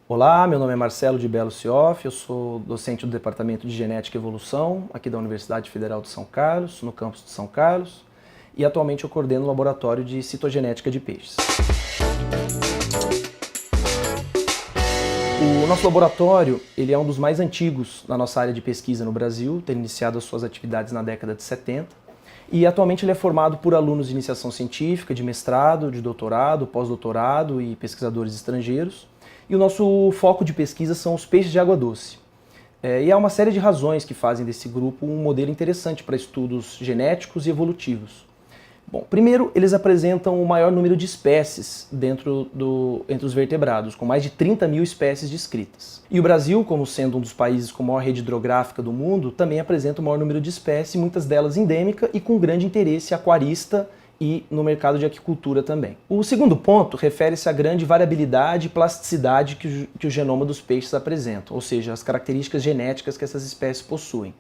Olá, meu nome é Marcelo de Bello Cioff, eu sou docente do Departamento de Genética e Evolução aqui da Universidade Federal de São Carlos, no campus de São Carlos, e atualmente eu coordeno o laboratório de citogenética de peixes. O nosso laboratório ele é um dos mais antigos na nossa área de pesquisa no Brasil, tendo iniciado as suas atividades na década de 70, e atualmente ele é formado por alunos de iniciação científica, de mestrado, de doutorado, pós-doutorado e pesquisadores estrangeiros. E o nosso foco de pesquisa são os peixes de água doce. E há uma série de razões que fazem desse grupo um modelo interessante para estudos genéticos e evolutivos. Bom, primeiro, eles apresentam o maior número de espécies entre os vertebrados, com mais de 30 mil espécies descritas. E o Brasil, como sendo um dos países com maior rede hidrográfica do mundo, também apresenta o maior número de espécies, muitas delas endêmica e com grande interesse aquarista e no mercado de aquicultura também. O segundo ponto refere-se à grande variabilidade e plasticidade que o genoma dos peixes apresenta, ou seja, as características genéticas que essas espécies possuem.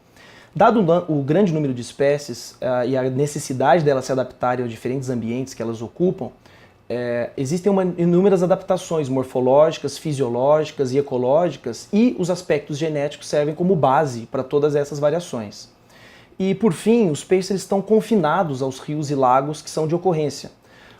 Dado o grande número de espécies e a necessidade delas se adaptarem aos diferentes ambientes que elas ocupam, existem inúmeras adaptações morfológicas, fisiológicas e ecológicas, e os aspectos genéticos servem como base para todas essas variações. E, por fim, os peixes estão confinados aos rios e lagos que são de ocorrência,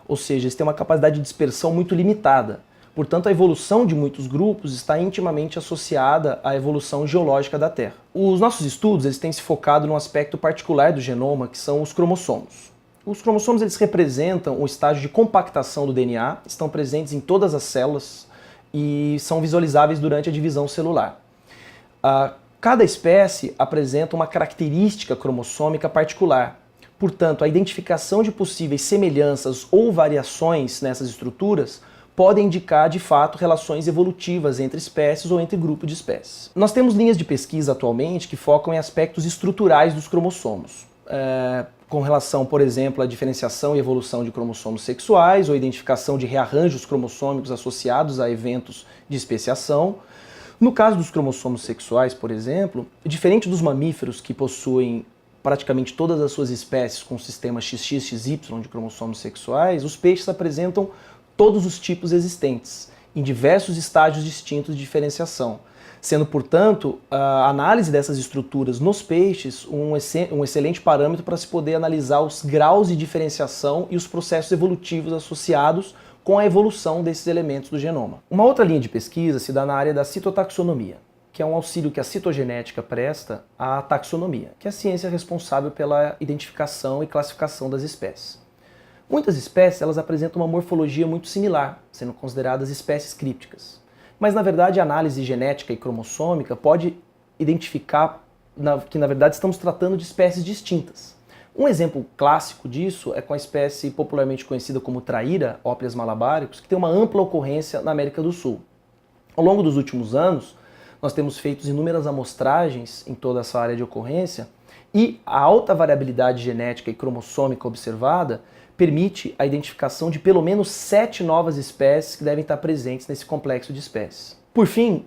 ou seja, eles têm uma capacidade de dispersão muito limitada. Portanto, a evolução de muitos grupos está intimamente associada à evolução geológica da Terra. Os nossos estudos eles têm se focado num aspecto particular do genoma, que são os cromossomos. Os cromossomos eles representam o estágio de compactação do DNA, estão presentes em todas as células e são visualizáveis durante a divisão celular. Cada espécie apresenta uma característica cromossômica particular. Portanto, a identificação de possíveis semelhanças ou variações nessas estruturas podem indicar, de fato, relações evolutivas entre espécies ou entre grupos de espécies. Nós temos linhas de pesquisa atualmente que focam em aspectos estruturais dos cromossomos, com relação, por exemplo, à diferenciação e evolução de cromossomos sexuais ou identificação de rearranjos cromossômicos associados a eventos de especiação. No caso dos cromossomos sexuais, por exemplo, diferente dos mamíferos que possuem praticamente todas as suas espécies com o sistema XXXY de cromossomos sexuais, os peixes apresentam todos os tipos existentes, em diversos estágios distintos de diferenciação, sendo, portanto, a análise dessas estruturas nos peixes um excelente parâmetro para se poder analisar os graus de diferenciação e os processos evolutivos associados com a evolução desses elementos do genoma. Uma outra linha de pesquisa se dá na área da citotaxonomia, que é um auxílio que a citogenética presta à taxonomia, que é a ciência responsável pela identificação e classificação das espécies. Muitas espécies elas apresentam uma morfologia muito similar, sendo consideradas espécies crípticas. Mas, na verdade, a análise genética e cromossômica pode identificar que, na verdade, estamos tratando de espécies distintas. Um exemplo clássico disso é com a espécie popularmente conhecida como traíra, Ophias malabaricus, que tem uma ampla ocorrência na América do Sul. Ao longo dos últimos anos, nós temos feito inúmeras amostragens em toda essa área de ocorrência e a alta variabilidade genética e cromossômica observada permite a identificação de pelo menos 7 novas espécies que devem estar presentes nesse complexo de espécies. Por fim,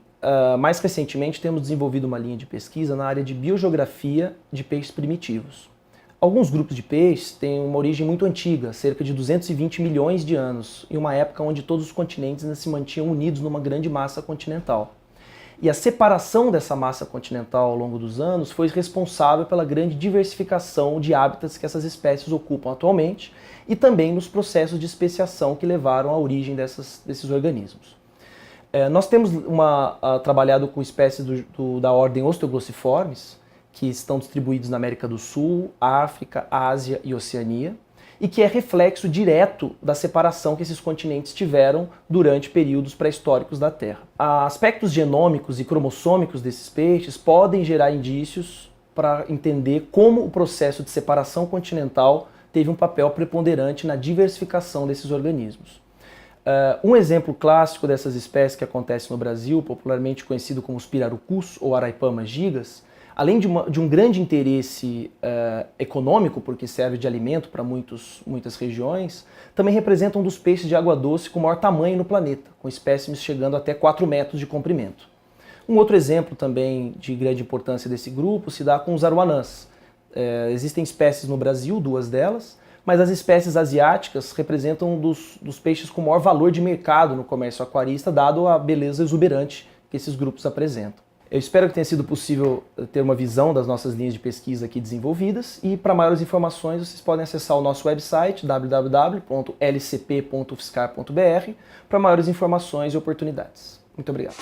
mais recentemente temos desenvolvido uma linha de pesquisa na área de biogeografia de peixes primitivos. Alguns grupos de peixes têm uma origem muito antiga, cerca de 220 milhões de anos, em uma época onde todos os continentes ainda se mantinham unidos numa grande massa continental. E a separação dessa massa continental ao longo dos anos foi responsável pela grande diversificação de hábitats que essas espécies ocupam atualmente e também nos processos de especiação que levaram à origem desses organismos. Nós temos trabalhado com espécies da ordem Osteoglossiformes, que estão distribuídos na América do Sul, África, Ásia e Oceania, e que é reflexo direto da separação que esses continentes tiveram durante períodos pré-históricos da Terra. Aspectos genômicos e cromossômicos desses peixes podem gerar indícios para entender como o processo de separação continental teve um papel preponderante na diversificação desses organismos. Um exemplo clássico dessas espécies que acontece no Brasil, popularmente conhecido como os pirarucus ou Araipamas gigas, além de um grande interesse econômico, porque serve de alimento para muitas regiões, também representa um dos peixes de água doce com maior tamanho no planeta, com espécimes chegando até 4 metros de comprimento. Um outro exemplo também de grande importância desse grupo se dá com os aruanãs. Existem espécies no Brasil, 2 delas, mas as espécies asiáticas representam um dos peixes com maior valor de mercado no comércio aquarista, dado a beleza exuberante que esses grupos apresentam. Eu espero que tenha sido possível ter uma visão das nossas linhas de pesquisa aqui desenvolvidas, e para maiores informações vocês podem acessar o nosso website www.lcp.ufscar.br para maiores informações e oportunidades. Muito obrigado.